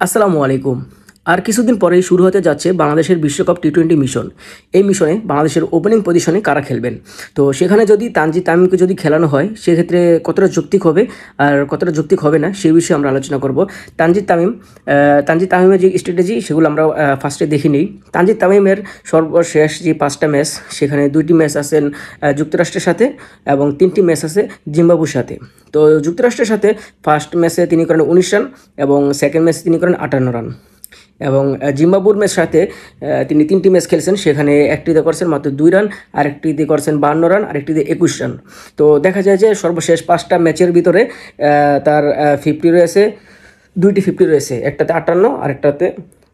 আসসালামু আলাইকুম। আর কিছুদিন পরেই শুরু হতে যাচ্ছে বাংলাদেশের বিশ্বকাপ টি-20 মিশন। এই মিশনে বাংলাদেশের ওপেনিং পজিশনে কারা খেলবেন? তো সেখানে যদি তানজিদ তামিমকে যদি খেলানো হয়, সেক্ষেত্রে কতটা যৌক্তিক হবে আর কতটা যৌক্তিক হবে না, সেই বিষয়ে আমরা আলোচনা করব। তানজিদ তামিম তানজিদ তামিমের যে স্ট্র্যাটেজি, সেগুলো আমরা ফার্স্টে দেখে নিই। তানজিদ তামিমের সর্বশেষ যে 5টা ম্যাচ, সেখানে 2টি ম্যাচ আছেন যুক্তরাষ্ট্রের সাথে এবং 3টি ম্যাচ আছে জিম্বাবুর সাথে। তো যুক্তরাষ্ট্রের সাথে ফার্স্ট ম্যাচে তিনি করেন 19 রান এবং সেকেন্ড ম্যাচে তিনি করেন 58 রান। এবং জিম্বাবুর ম্যাচ সাথে তিনি 3টি ম্যাচ খেলছেন, সেখানে একটিতে করছেন মাত্র 2 রান, আরেকটিতে করছেন 52 রান, আরেকটিতে 21 রান। তো দেখা যায় যে সর্বশেষ 5টা ম্যাচের ভিতরে তার 50 রয়েছে, 2টি 50 রয়েছে, একটাতে 58 আর একটাতে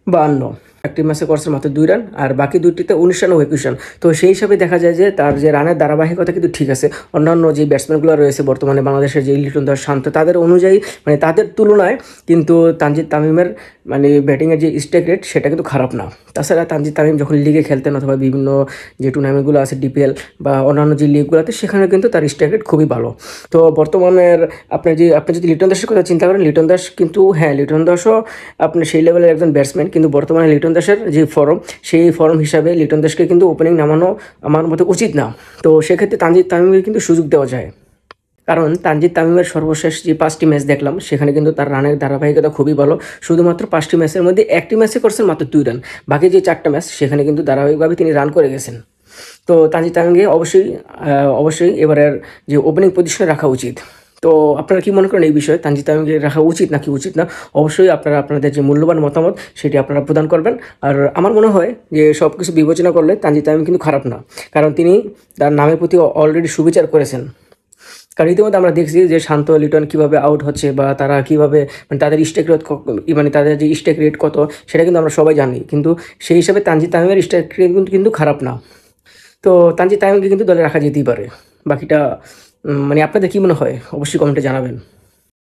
52। একটি ম্যাচে করছেন মাত্র 2 রান আর বাকি 2টিতে 19 রান ও 21 রান। তো সেই হিসাবে দেখা যায় যে তার যে রানের ধারাবাহিকতা কিন্তু ঠিক আছে। অন্যান্য যে ব্যাটসম্যানগুলো রয়েছে বর্তমানে বাংলাদেশের, যে লিটন দাস, শান্ত, তাদের অনুযায়ী মানে তাদের তুলনায় কিন্তু তানজিদ তামিমের মানে ব্যাটিংয়ের যে স্ট্রাইক রেট সেটা কিন্তু খারাপ না। তাছাড়া তানজিদ তামিম যখন লিগে খেলতেন অথবা বিভিন্ন যে টুর্নামেন্টগুলো আছে ডিপিএল বা অন্যান্য যে লিগগুলোতে, সেখানে কিন্তু তার স্ট্রাইক রেট খুবই ভালো। তো বর্তমানের আপনি যদি লিটন দাসের কথা চিন্তা করেন, লিটন দাস কিন্তু লিটন দাসও আপনি সেই লেভেলের একজন ব্যাটসম্যান, কিন্তু বর্তমানে লিটন দাসের যে ফর্ম, সেই ফর্ম হিসাবে লিটন দাসকে কিন্তু ওপেনিং নামানো আমার মতে উচিত না। তো সেক্ষেত্রে তানজিদ তামিমকে কিন্তু সুযোগ দেওয়া যায়, কারণ তানজিদ তামিমের সর্বশেষ যে 5টি ম্যাচ দেখলাম, সেখানে কিন্তু তার রানের ধারাবাহিকতা খুবই ভালো। শুধুমাত্র 5টি ম্যাচের মধ্যে একটি ম্যাচে করছেন মাত্র 2 রান, বাকি যে 4টা ম্যাচ সেখানে কিন্তু ধারাবাহিকভাবে তিনি রান করে গেছেন। তো তানজিদ তামিমকে অবশ্যই এবারের যে ওপেনিং পজিশনে রাখা উচিত। তো আপনারা কি মনে করেন এই বিষয়ে, তানজিদ তামিমকে রাখা উচিত নাকি উচিত না? অবশ্যই আপনারা আপনাদের যে মূল্যবান মতামত সেটি আপনারা প্রদান করবেন। আর আমার মনে হয় যে সব কিছু বিবেচনা করলে তানজিদ তামিম কিন্তু খারাপ না, কারণ তিনি তার নামের প্রতি অলরেডি সুবিচার করেছেন। কারণ ইতিমধ্যে আমরা দেখছি যে শান্ত, লিটন কীভাবে আউট হচ্ছে বা তারা কীভাবে মানে তাদের স্ট্রাইক রেট মানে তাদের যে স্ট্রাইক রেট কত, সেটা কিন্তু আমরা সবাই জানি। কিন্তু সেই হিসাবে তানজিদ তামিমের স্ট্রাইক রেট কিন্তু খারাপ না। তো তানজিদ তামিমকে কিন্তু দলে রাখা যেতেই পারে। বাকিটা মানে আপনাদের কী মনে হয় অবশ্যই কমেন্টে জানাবেন।